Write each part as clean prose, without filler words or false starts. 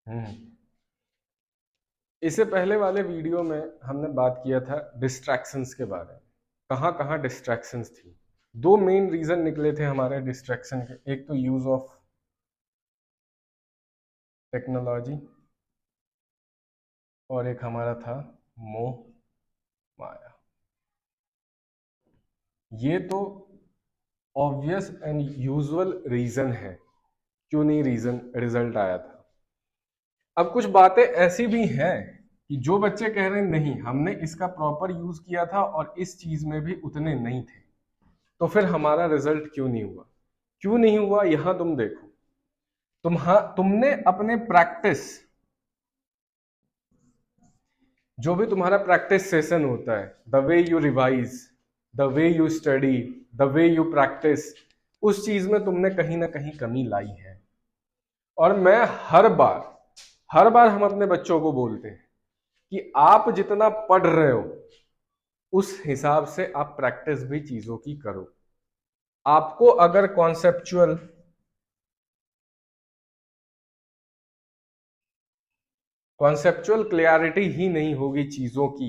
हम्म इससे पहले वाले वीडियो में हमने बात किया था डिस्ट्रैक्शंस के बारे में। कहाँ कहाँ डिस्ट्रैक्शंस थी। दो मेन रीजन निकले थे हमारे डिस्ट्रैक्शन के, एक तो यूज ऑफ टेक्नोलॉजी और एक हमारा था मोह माया। ये तो ऑब्वियस एंड यूजुअल रीजन है क्यों नहीं रीजन रिजल्ट आया था। अब कुछ बातें ऐसी भी हैं कि जो बच्चे कह रहे हैं नहीं हमने इसका प्रॉपर यूज किया था और इस चीज में भी उतने नहीं थे, तो फिर हमारा रिजल्ट क्यों नहीं हुआ। क्यों नहीं हुआ यहां तुम देखो। तुमने अपने प्रैक्टिस, जो भी तुम्हारा प्रैक्टिस सेशन होता है, the way you revise, the way you study, the way you practice, उस चीज में तुमने कहीं ना कहीं कमी लाई है। और मैं हर बार हम अपने बच्चों को बोलते हैं कि आप जितना पढ़ रहे हो उस हिसाब से आप प्रैक्टिस भी चीजों की करो। आपको अगर कॉन्सेप्चुअल क्लियरिटी ही नहीं होगी चीजों की,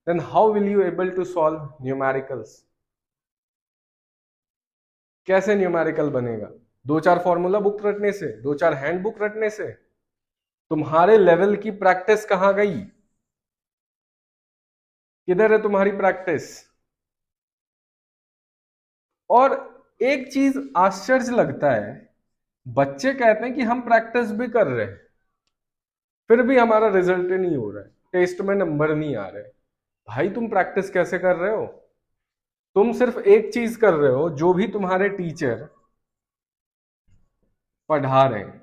then how will you able to solve numericals. कैसे न्यूमेरिकल बनेगा? दो चार फॉर्मूला बुक रटने से, दो चार हैंड बुक रटने से? तुम्हारे लेवल की प्रैक्टिस कहां गई? किधर है तुम्हारी प्रैक्टिस? और एक चीज आश्चर्य लगता है, बच्चे कहते हैं कि हम प्रैक्टिस भी कर रहे हैं फिर भी हमारा रिजल्ट नहीं हो रहा है, टेस्ट में नंबर नहीं आ रहे। भाई तुम प्रैक्टिस कैसे कर रहे हो? तुम सिर्फ एक चीज कर रहे हो, जो भी तुम्हारे टीचर पढ़ा रहे हैं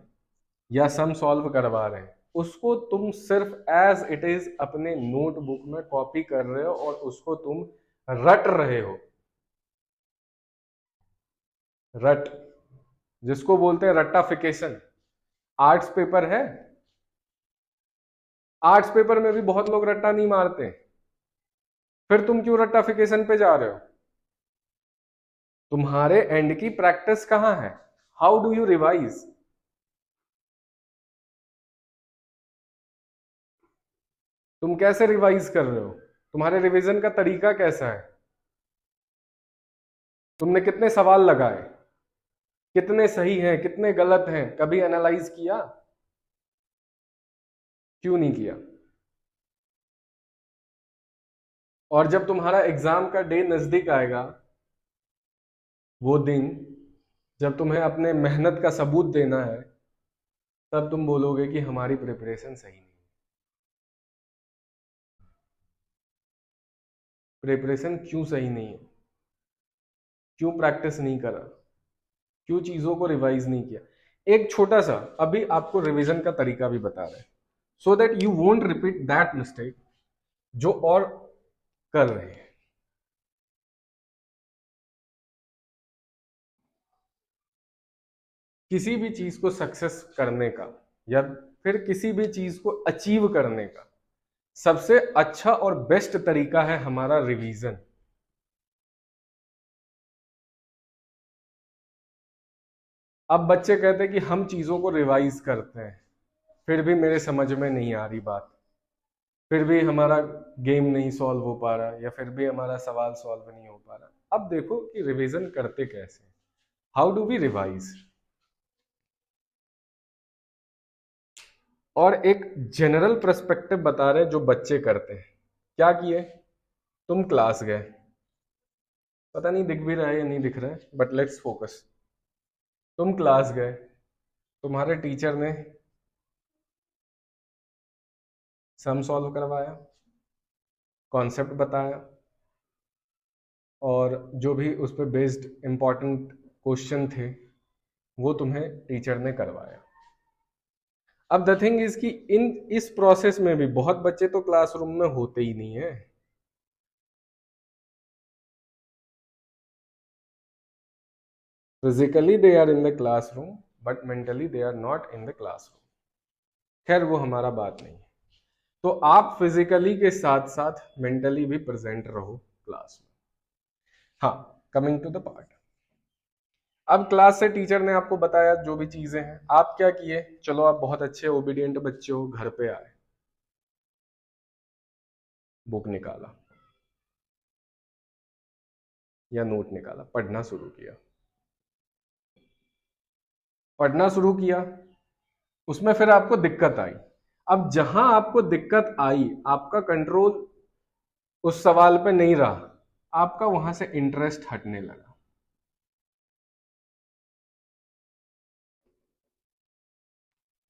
या सम सॉल्व करवा रहे हैं उसको तुम सिर्फ एज इट इज अपने नोटबुक में कॉपी कर रहे हो और उसको तुम रट रहे हो। रट, जिसको बोलते हैं रट्टाफिकेशन। आर्ट्स पेपर है, आर्ट्स पेपर में भी बहुत लोग रट्टा नहीं मारते, फिर तुम क्यों रट्टाफिकेशन पे जा रहे हो? तुम्हारे एंड की प्रैक्टिस कहां है? How do you revise? तुम कैसे रिवाइज कर रहे हो? तुम्हारे रिवीजन का तरीका कैसा है? तुमने कितने सवाल लगाए, कितने सही हैं कितने गलत हैं, कभी एनालाइज किया? क्यों नहीं किया? और जब तुम्हारा एग्जाम का डे नजदीक आएगा, वो दिन जब तुम्हें अपने मेहनत का सबूत देना है, तब तुम बोलोगे कि हमारी प्रिपरेशन सही नहीं। प्रिपरेशन क्यों सही नहीं है? क्यों प्रैक्टिस नहीं करा? क्यों चीजों को रिवाइज नहीं किया? एक छोटा सा अभी आपको रिवीजन का तरीका भी बता रहे हैं, so that you won't repeat that mistake जो और कर रहे हैं। किसी भी चीज को सक्सेस करने का या फिर किसी भी चीज को अचीव करने का सबसे अच्छा और बेस्ट तरीका है हमारा रिवीजन। अब बच्चे कहते हैं कि हम चीजों को रिवाइज करते हैं फिर भी मेरे समझ में नहीं आ रही बात, फिर भी हमारा गेम नहीं सॉल्व हो पा रहा या फिर भी हमारा सवाल सॉल्व नहीं हो पा रहा। अब देखो कि रिवीजन करते कैसे, हाउ डू वी रिवाइज। और एक जनरल पर्सपेक्टिव बता रहे जो बच्चे करते हैं। क्या किए? तुम क्लास गए, पता नहीं दिख भी रहा है या नहीं दिख रहा है, बट लेट्स फोकस। तुम क्लास गए, तुम्हारे टीचर ने सम सॉल्व करवाया, कॉन्सेप्ट बताया और जो भी उस पर बेस्ड इंपॉर्टेंट क्वेश्चन थे वो तुम्हें टीचर ने करवाया। अब द थिंग इज कि इस प्रोसेस में भी बहुत बच्चे तो क्लासरूम में होते ही नहीं है। Physically they are in the classroom but mentally they are not in the classroom. खैर वो हमारा बात नहीं है। तो आप फिजिकली के साथ साथ मेंटली भी प्रेजेंट रहो क्लास में। हाँ, कमिंग टू द पार्ट। अब क्लास से टीचर ने आपको बताया जो भी चीजें हैं, आप क्या किए, चलो आप बहुत अच्छे ओबीडियंट बच्चे हो, घर पे आए, बुक निकाला या नोट निकाला, पढ़ना शुरू किया। पढ़ना शुरू किया, उसमें फिर आपको दिक्कत आई। अब जहां आपको दिक्कत आई, आपका कंट्रोल उस सवाल पे नहीं रहा, आपका वहां से इंटरेस्ट हटने लगा।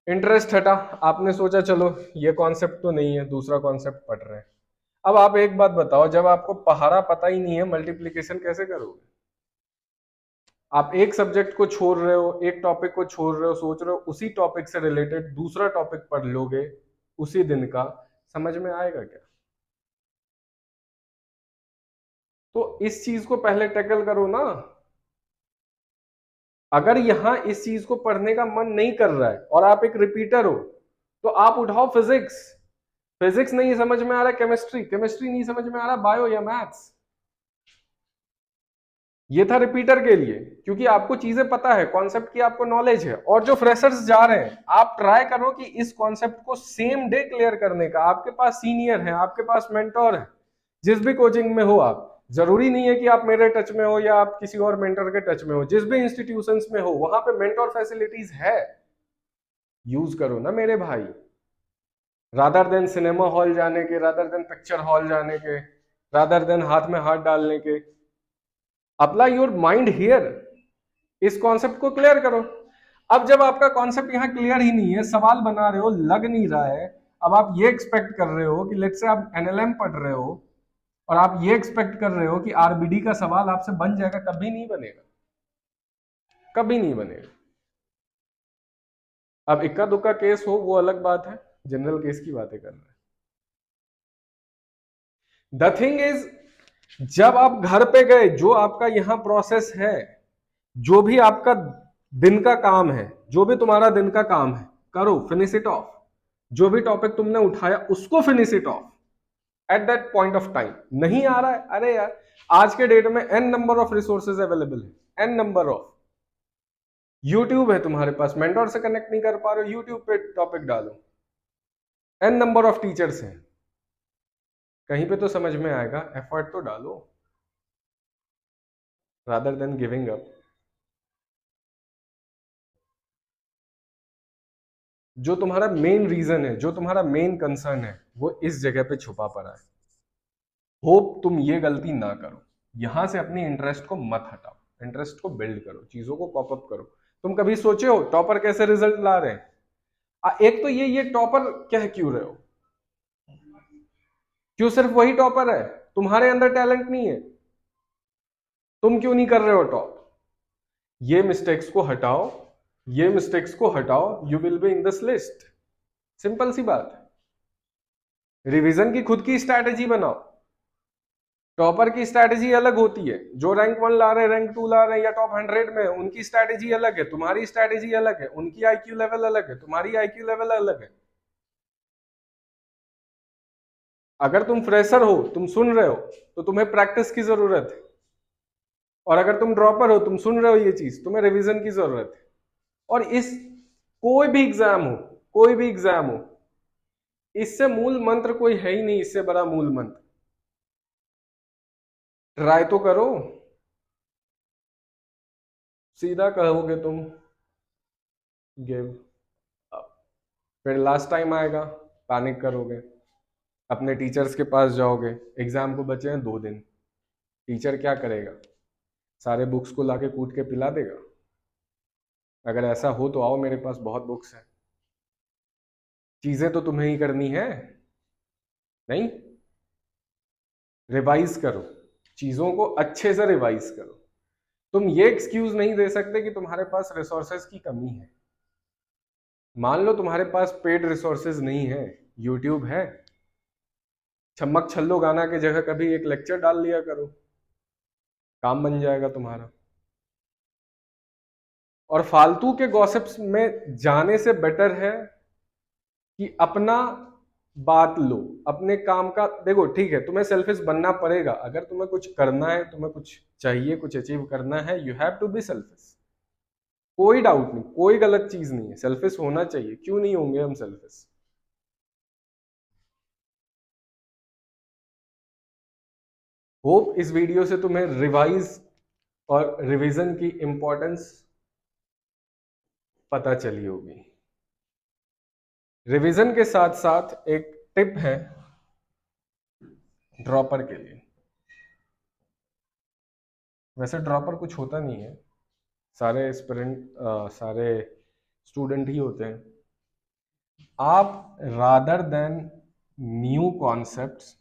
इंटरेस्ट हटा, आपने सोचा चलो ये कॉन्सेप्ट तो नहीं है, दूसरा कॉन्सेप्ट पढ़ रहे हैं। अब आप एक बात बताओ, जब आपको पहाड़ा पता ही नहीं है, मल्टीप्लिकेशन कैसे करोगे? आप एक सब्जेक्ट को छोड़ रहे हो, एक टॉपिक को छोड़ रहे हो, सोच रहे हो उसी टॉपिक से रिलेटेड दूसरा टॉपिक पढ़ लोगे उसी दिन का, समझ में आएगा क्या? तो इस चीज को पहले टैकल करो ना। अगर यहां इस चीज को पढ़ने का मन नहीं कर रहा है और आप एक रिपीटर हो, तो आप उठाओ फिजिक्स। फिजिक्स नहीं समझ में आ रहा, केमिस्ट्री, केमिस्ट्री नहीं समझ में आ रहा, बायो या मैथ्स। ये था रिपीटर के लिए, क्योंकि आपको चीजें पता है, कॉन्सेप्ट की आपको नॉलेज है। और जो फ्रेशर्स जा रहे हैं, आप ट्राई करो कि इस कॉन्सेप्ट को सेम डे क्लियर करने का। आपके पास सीनियर है, आपके पास मेंटोर है, जिस भी कोचिंग में हो आप, जरूरी नहीं है कि आप मेरे टच में हो या आप किसी और मेंटर के टच में हो, जिस भी इंस्टीट्यूशंस में हो वहां पे मेंटोर फैसिलिटीज है, यूज करो ना मेरे भाई। रादर देन सिनेमा हॉल जाने के, रादर देन पिक्चर हॉल जाने के, रादर देन हाथ में हाथ डालने के, अप्लाई योर माइंड हियर। इस कॉन्सेप्ट को क्लियर करो। अब जब आपका कॉन्सेप्ट यहाँ क्लियर ही नहीं है, सवाल बना रहे हो, लग नहीं रहा है, अब आप ये एक्सपेक्ट कर रहे हो कि लेट से आप एनएलएम पढ़ रहे हो और आप ये एक्सपेक्ट कर रहे हो कि आरबीडी का सवाल आपसे बन जाएगा, कभी नहीं बनेगा, कभी नहीं बनेगा। अब इक्का दुक्का केस हो वो अलग बात है, जनरल केस की बातें कर रहे हैं। द थिंग इज, जब आप घर पे गए, जो आपका यहां प्रोसेस है, जो भी आपका दिन का काम है, जो भी तुम्हारा दिन का काम है, करो, फिनिश इट ऑफ। जो भी टॉपिक तुमने उठाया उसको finish it of at that point of time. नहीं आ रहा है, अरे यार आज के डेट में an number of resources available है, एन नंबर ऑफ। यूट्यूब है तुम्हारे पास, मेंटोर से कनेक्ट नहीं कर पा रहे हो, यूट्यूब पे टॉपिक डालो, एन नंबर ऑफ टीचर्स हैं, कहीं पे तो समझ में आएगा, एफर्ट तो डालो रादर देन गिविंग अप। जो तुम्हारा मेन रीजन है, जो तुम्हारा मेन कंसर्न है, वो इस जगह पे छुपा पड़ा है। होप तुम ये गलती ना करो, यहां से अपनी इंटरेस्ट को मत हटाओ, इंटरेस्ट को बिल्ड करो, चीजों को कॉप अप करो। तुम कभी सोचे हो टॉपर कैसे रिजल्ट ला रहे हैं? एक तो ये टॉपर क्या क्यों रहे हो? क्यों सिर्फ वही टॉपर है? तुम्हारे अंदर टैलेंट नहीं है? तुम क्यों नहीं कर रहे हो टॉप? ये मिस्टेक्स को हटाओ, ये मिस्टेक्स को हटाओ, you will be in this list. Simple सी बात है। रिवीजन की खुद की स्ट्रैटेजी बनाओ। टॉपर की स्ट्रैटेजी अलग होती है, जो रैंक 1 ला रहे हैं, रैंक 2 ला रहे हैं या टॉप 100 में, उनकी स्ट्रैटेजी अलग है, तुम्हारी स्ट्रैटेजी अलग है, उनकी आईक्यू लेवल अलग है, तुम्हारी आईक्यू लेवल अलग है। अगर तुम फ्रेशर हो, तुम सुन रहे हो, तो तुम्हें प्रैक्टिस की जरूरत है। और अगर तुम ड्रॉपर हो, तुम सुन रहे हो ये चीज, तुम्हें रिवीजन की जरूरत है। और इस कोई भी एग्जाम हो, कोई भी एग्जाम हो, इससे मूल मंत्र कोई है ही नहीं, इससे बड़ा मूल मंत्र। ट्राई तो करो। सीधा कहोगे तुम गिव अप, फिर लास्ट टाइम आएगा, पैनिक करोगे, अपने टीचर्स के पास जाओगे। एग्जाम को बचे हैं 2 दिन, टीचर क्या करेगा? सारे बुक्स को लाके कूट के पिला देगा? अगर ऐसा हो तो आओ, मेरे पास बहुत बुक्स हैं। चीजें तो तुम्हें ही करनी है, नहीं? रिवाइज करो, चीजों को अच्छे से रिवाइज करो। तुम ये एक्सक्यूज नहीं दे सकते कि तुम्हारे पास रिसोर्सेज की कमी है। मान लो तुम्हारे पास पेड रिसोर्सेज नहीं है, यूट्यूब है, छम्मक छल्लो गाना के जगह कभी एक लेक्चर डाल लिया करो, काम बन जाएगा तुम्हारा। और फालतू के गॉसिप्स में जाने से बेटर है कि अपना बात लो, अपने काम का देखो। ठीक है, तुम्हें सेल्फिश बनना पड़ेगा, अगर तुम्हें कुछ करना है, तुम्हें कुछ चाहिए, कुछ अचीव करना है, you have to be selfish. कोई डाउट नहीं, कोई गलत चीज नहीं है, सेल्फिश होना चाहिए, क्यों नहीं होंगे हम सेल्फिश। होप इस वीडियो से तुम्हें रिवाइज और रिवीजन की इंपॉर्टेंस पता चली होगी। रिवीजन के साथ साथ एक टिप है ड्रॉपर के लिए। वैसे ड्रॉपर कुछ होता नहीं है, सारे सारे स्टूडेंट ही होते हैं। आप rather than new concepts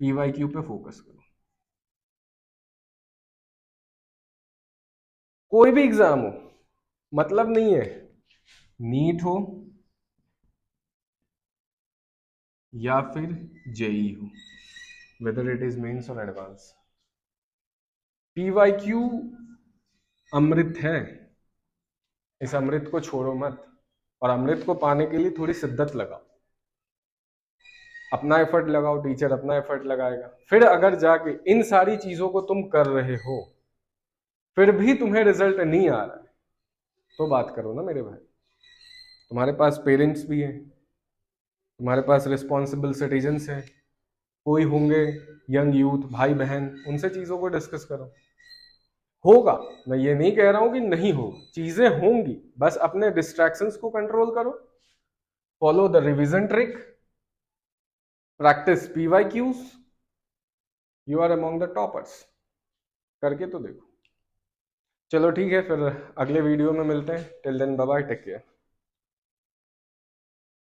PYQ पे फोकस करो। कोई भी एग्जाम हो, मतलब नहीं है नीट हो या फिर जेई हो, वेदर इट इज मेंस और एडवांस, पीवाईक्यू अमृत है। इस अमृत को छोड़ो मत, और अमृत को पाने के लिए थोड़ी शिद्दत लगाओ, अपना एफर्ट लगाओ, टीचर अपना एफर्ट लगाएगा। फिर अगर जाके इन सारी चीजों को तुम कर रहे हो फिर भी तुम्हें रिजल्ट नहीं आ रहा है, तो बात करो ना मेरे भाई। तुम्हारे पास पेरेंट्स भी हैं, तुम्हारे पास रिस्पॉन्सिबल सिटीजन्स हैं, कोई होंगे यंग यूथ भाई बहन, उनसे चीजों को डिस्कस करो। होगा, मैं ये नहीं कह रहा हूं कि नहीं होगा, चीजें होंगी, बस अपने डिस्ट्रैक्शंस को कंट्रोल करो, follow the revision trick, practice PYQs, you are among the toppers. करके तो देखो। चलो ठीक है, फिर अगले वीडियो में मिलते हैं। Till then bye bye, take care.